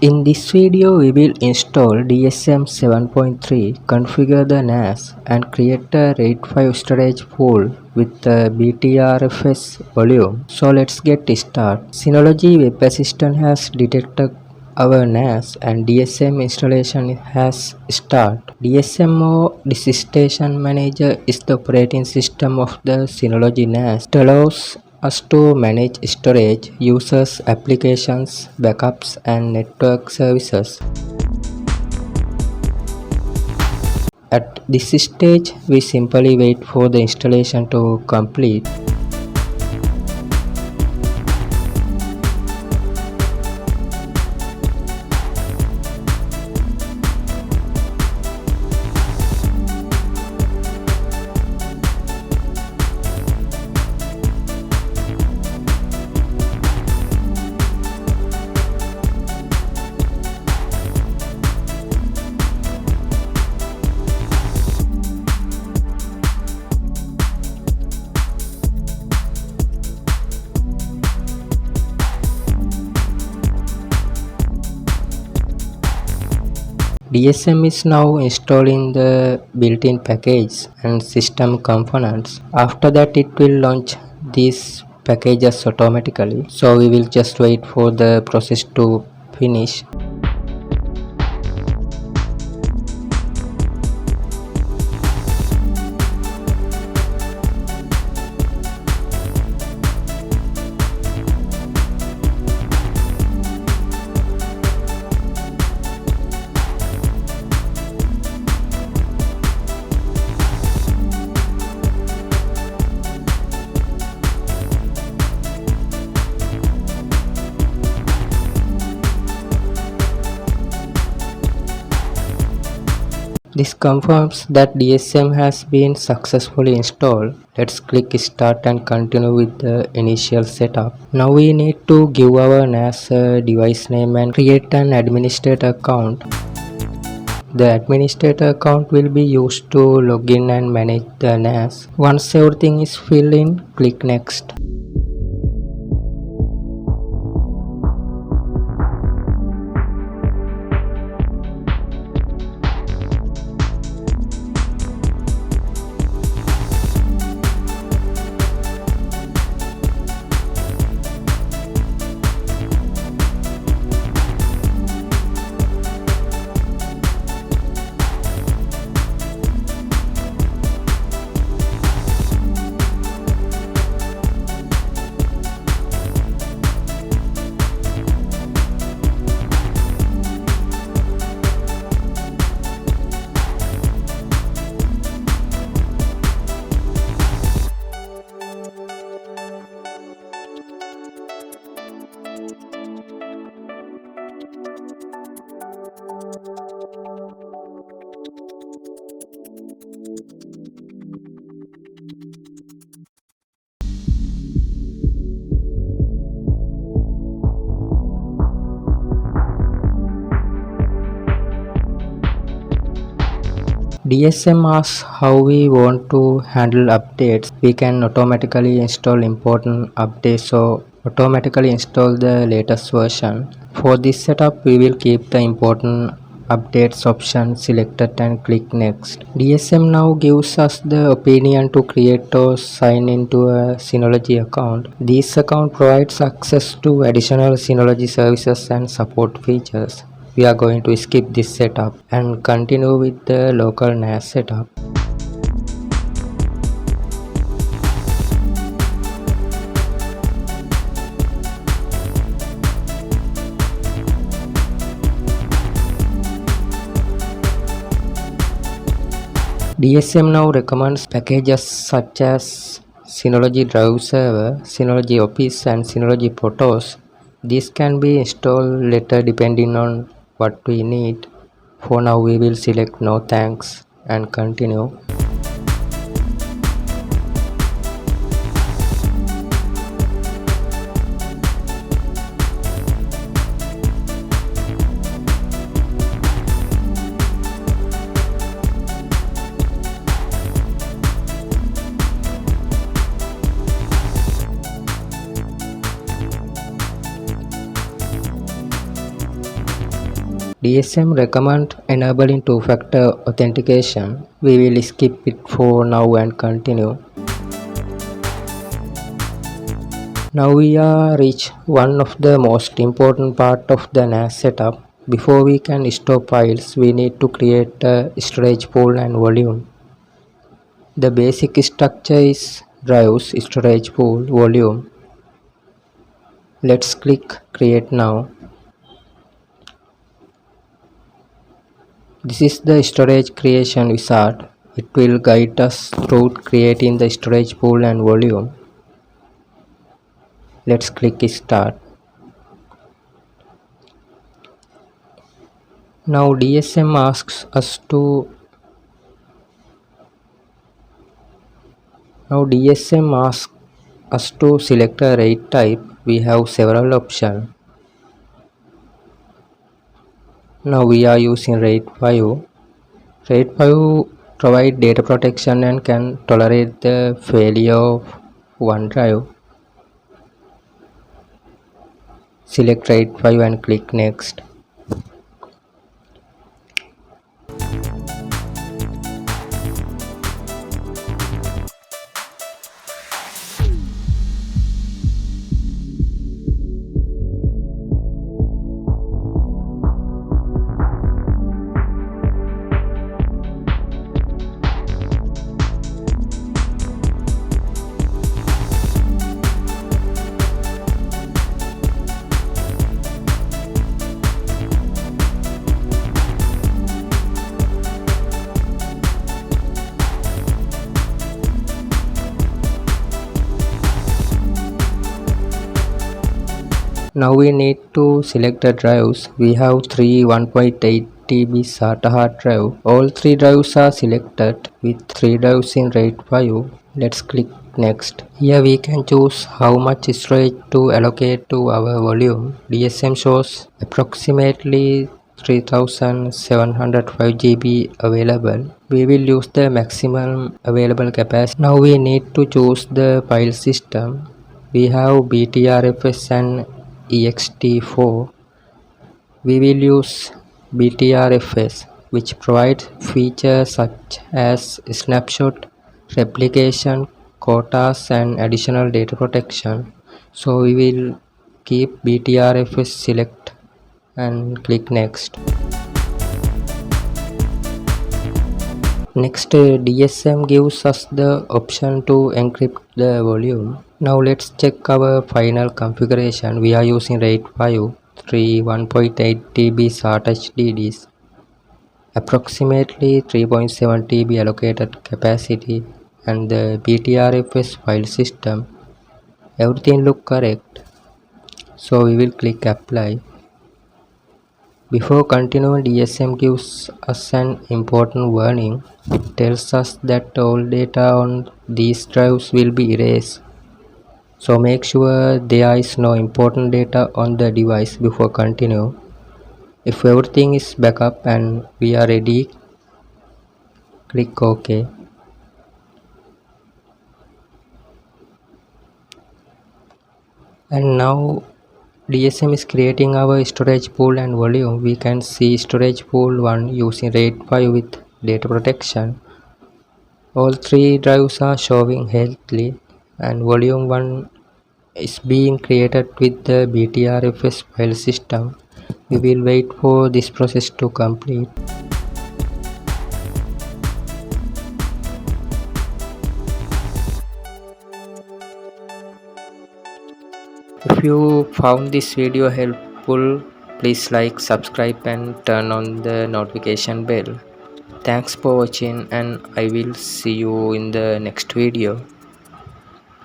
In this video we will install DSM 7.3, configure the NAS and create a RAID 5 storage pool with the Btrfs volume. So let's get started. Synology Web Assistant has detected our NAS and DSM installation has started. DSM or DiskStation Manager is the operating system of the Synology NAS. It allows us to manage storage, users, applications, backups and network services. At this stage, we simply wait for the installation to complete. DSM is now installing the built-in package and system components. After that it will launch these packages automatically. So we will just wait for the process to finish. This confirms that DSM has been successfully installed. Let's click start and continue with the initial setup. Now we need to give our NAS a device name and create an administrator account. The administrator account will be used to log in and manage the NAS. Once everything is filled in, click next. DSM asks how we want to handle updates. We can automatically install important updates or automatically install the latest version. For this setup, we will keep the important updates option selected and click next. DSM now gives us the option to create or sign into a Synology account. This account provides access to additional Synology services and support features. We are going to skip this setup and continue with the local NAS setup. DSM now recommends packages such as Synology Drive Server, Synology Office and Synology Protos. These can be installed later depending on what we need. For now we will select no thanks and continue. DSM recommend enabling two-factor authentication. We will skip it for now and continue. Now we are reached one of the most important part of the NAS setup. Before we can store files, we need to create a storage pool and volume. The basic structure is drives, storage pool, volume. Let's click create now. This is the storage creation wizard. It will guide us through creating the storage pool and volume. Let's click start. Now DSM asks us to select a RAID type. We have several options. Now we are using RAID 5. RAID 5 provide data protection and can tolerate the failure of one drive. Select RAID 5 and click next. Now we need to select the drives. We have three 1.8 TB SATA hard drive. All three drives are selected with three drives in RAID 5. Let's click next. Here we can choose how much storage to allocate to our volume. DSM shows approximately 3705 GB available. We will use the maximum available capacity. Now we need to choose the file system. We have Btrfs and ext4. We will use Btrfs, which provides features such as snapshot, replication, quotas and additional data protection. So we will keep Btrfs select and click next. Next, DSM gives us the option to encrypt the volume. Now let's check our final configuration. We are using RAID 5, 1.8 TB SATA HDDs, approximately 3.7 TB allocated capacity, and the Btrfs file system. Everything looks correct, so we will click apply. Before continuing, DSM gives us an important warning. It tells us that all data on these drives will be erased. So make sure there is no important data on the device before continue. If everything is backup and we are ready, click OK. And now DSM is creating our storage pool and volume. We can see storage pool 1 using RAID 5 with data protection. All three drives are showing healthily, and volume 1 is being created with the Btrfs file system. We will wait for this process to complete. If you found this video helpful, please like, subscribe and turn on the notification bell. Thanks for watching, and I will see you in the next video.